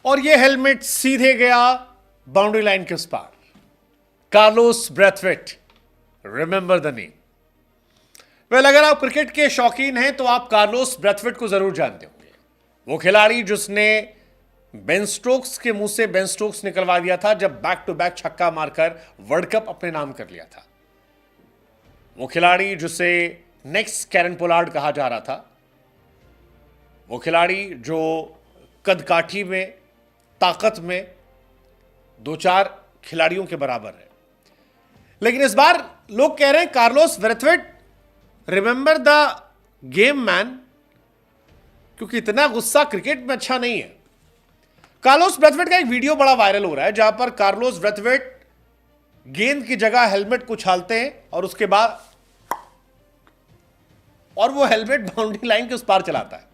और ये हेलमेट सीधे गया बाउंड्री लाइन के उस पार। Carlos Brathwaite, remember the name. Well, अगर आप क्रिकेट के शौकीन हैं तो आप कार्लोस ब्रैथवेट को जरूर जानते होंगे। वो खिलाड़ी जिसने बेन स्टोक्स के मुंह से बेन स्टोक्स निकलवा दिया था जब बैक टू बैक छक्का मारकर वर्ल्ड कप अपने नाम कर लिया था। वो खिलाड़ी जिसे नेक्स्ट कैरन पोलार्ड कहा जा रहा था। वो खिलाड़ी जो कदकाठी में, ताकत में दो चार खिलाड़ियों के बराबर है। लेकिन इस बार लोग कह रहे हैं Carlos Brathwaite, remember the game man, क्योंकि इतना गुस्सा क्रिकेट में अच्छा नहीं है। कार्लोस ब्रैथवेट का एक वीडियो बड़ा वायरल हो रहा है जहां पर कार्लोस ब्रैथवेट गेंद की जगह हेलमेट को उछालते हैं और उसके बाद वो हेलमेट बाउंड्री लाइन के उस पार चलाता है।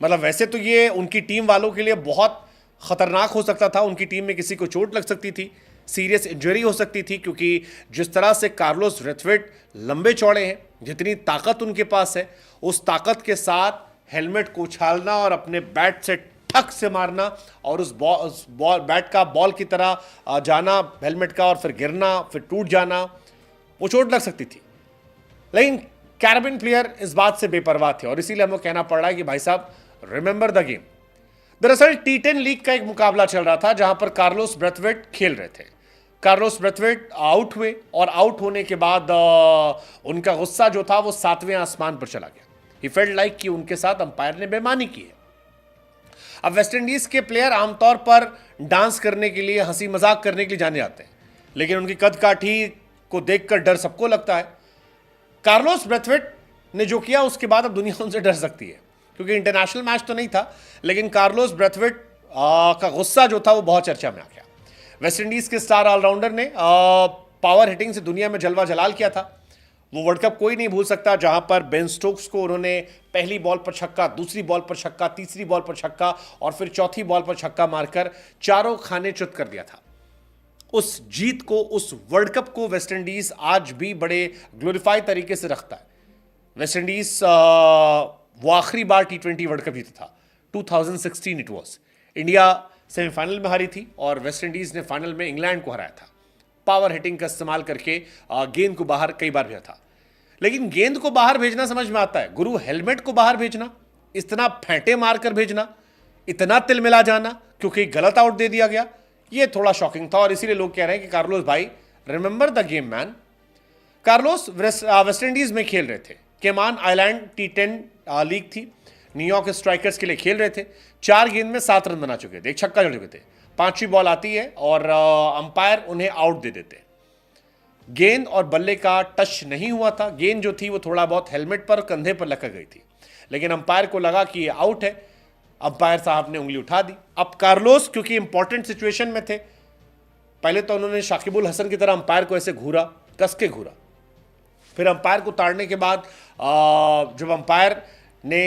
मतलब वैसे तो ये उनकी टीम वालों के लिए बहुत खतरनाक हो सकता था। उनकी टीम में किसी को चोट लग सकती थी, सीरियस इंजरी हो सकती थी, क्योंकि जिस तरह से कार्लोस ब्रैथवेट लंबे चौड़े हैं, जितनी ताकत उनके पास है, उस ताकत के साथ हेलमेट को उछालना और अपने बैट से ठक से मारना और उस बॉल बैट का बॉल की तरह जाना हेलमेट का और फिर गिरना, फिर टूट जाना, वो चोट लग सकती थी। लेकिन कैरेबियन प्लेयर इस बात से बेपरवाह थे और इसीलिए हमें कहना पड़ रहा है कि भाई साहब, रिमेंबर द गेम। दरअसल T10 लीग का एक मुकाबला चल रहा था जहां पर कार्लोस ब्रैथवेट खेल रहे थे। कार्लोस ब्रैथवेट आउट हुए और आउट होने के बाद उनका गुस्सा जो था वो 7वें आसमान पर चला गया। ही फेल्ट लाइक कि उनके साथ अंपायर ने बेईमानी की है। अब वेस्ट इंडीज के प्लेयर आमतौर पर डांस करने के लिए, हंसी मजाक करने के लिए जाने जाते हैं, लेकिन उनकी कदकाठी को देखकर डर सबको लगता है। कार्लोस ब्रैथवेट ने जो किया उसके बाद अब दुनिया उनसे डर सकती है, क्योंकि इंटरनेशनल मैच तो नहीं था, लेकिन कार्लोस ब्रैथवेट का गुस्सा जो था वो बहुत चर्चा में आ गया। वेस्ट इंडीज के स्टार ऑलराउंडर ने पावर हिटिंग से दुनिया में जलवा जलाल किया था। वो वर्ल्ड कप कोई नहीं भूल सकता जहां पर बेन स्टोक्स को उन्होंने पहली बॉल पर छक्का, दूसरी बॉल पर छक्का, तीसरी बॉल पर छक्का और फिर चौथी बॉल पर छक्का मारकर चारों खाने च्युत कर दिया था। उस जीत को, उस वर्ल्ड कप को वेस्ट इंडीज आज भी बड़े ग्लोरीफाई तरीके से रखता है। वेस्ट इंडीज वो आखिरी बार T20 वर्ल्ड कप जीता था, 2016 इट वॉज। इंडिया सेमीफाइनल में हारी थी और वेस्ट इंडीज ने फाइनल में इंग्लैंड को हराया था। पावर हिटिंग का इस्तेमाल करके गेंद को बाहर कई बार भेजा था। लेकिन गेंद को बाहर भेजना समझ में आता है, गुरु हेलमेट को बाहर भेजना, इतना फेंटे मारकर भेजना, इतना तिलमिला जाना क्योंकि गलत आउट दे दिया गया, ये थोड़ा शॉकिंग था। और इसीलिए लोग कह रहे हैं कि कार्लोस भाई, remember the game man. Carlos West Indies में खेल रहे थे। केमान आइलैंड T10 लीग थी, न्यूयॉर्क स्ट्राइकर्स के लिए खेल रहे थे। 4 गेंद में 7 रन बना चुके थे, एक छक्का जड़ चुके थे। 5वीं बॉल आती है और अंपायर उन्हें आउट दे देते। गेंद और बल्ले का टच नहीं हुआ था, गेंद जो थी वो थोड़ा बहुत हेलमेट पर, कंधे पर लटक गई थी, लेकिन अंपायर को लगा कि ये आउट है। अंपायर साहब ने उंगली उठा दी। अब कार्लोस क्योंकि इंपॉर्टेंट सिचुएशन में थे, पहले तो उन्होंने शाकिबुल हसन की तरह अंपायर को ऐसे घूरा, कस के घूरा। फिर अंपायर को ताड़ने के बाद जब अंपायर ने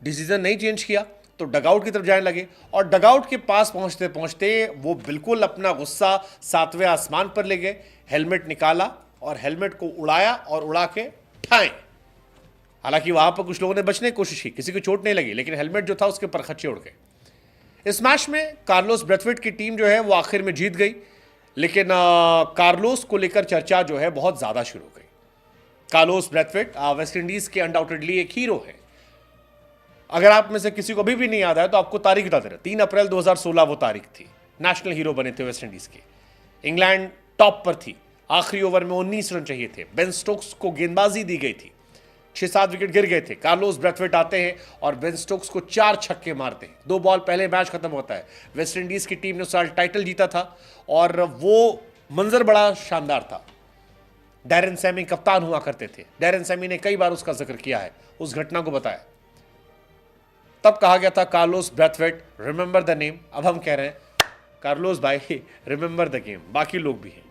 डिसीजन नहीं चेंज किया तो डगआउट की तरफ जाने लगे और डगआउट के पास पहुंचते पहुंचते वो बिल्कुल अपना गुस्सा 7वें आसमान पर ले गए। हेलमेट निकाला और हेलमेट को उड़ाया और उड़ा के ठाए। हालांकि वहां पर कुछ लोगों ने बचने की कोशिश की, किसी को चोट नहीं लगी, लेकिन हेलमेट जो था उसके परखच्चे उड़ गए। इस मैच में कार्लोस ब्रैथवेट की टीम जो है वो आखिर में जीत गई, लेकिन कार्लोस को लेकर चर्चा जो है बहुत ज्यादा शुरू हो गई। कार्लोस ब्रैथवेट वेस्ट इंडीज के अनडाउटेडली एक हीरो है। अगर आप में से किसी को अभी भी नहीं याद है तो आपको तारीख बता दे रहा, 3 अप्रैल 2016 वो तारीख थी। नेशनल हीरो बने थे वेस्ट इंडीज के। इंग्लैंड टॉप पर थी, आखिरी ओवर में 19 रन चाहिए थे। बेन स्टोक्स को गेंदबाजी दी गई थी, 6-7 विकेट गिर गए थे। कार्लोस ब्रैथवेट आते हैं और बेन स्टोक्स को 4 छक्के मारते हैं। 2 बॉल पहले मैच खत्म होता है। वेस्ट इंडीज की टीम ने उस साल टाइटल जीता था और वो मंजर बड़ा शानदार था। डैरेन सैमी कप्तान हुआ करते थे। डैरेन सैमी ने कई बार उसका जिक्र किया है, उस घटना को बताया। तब कहा गया था Carlos Brathwaite, remember the name. अब हम कह रहे हैं कार्लोस भाई, रिमेंबर द गेम। बाकी लोग भी हैं।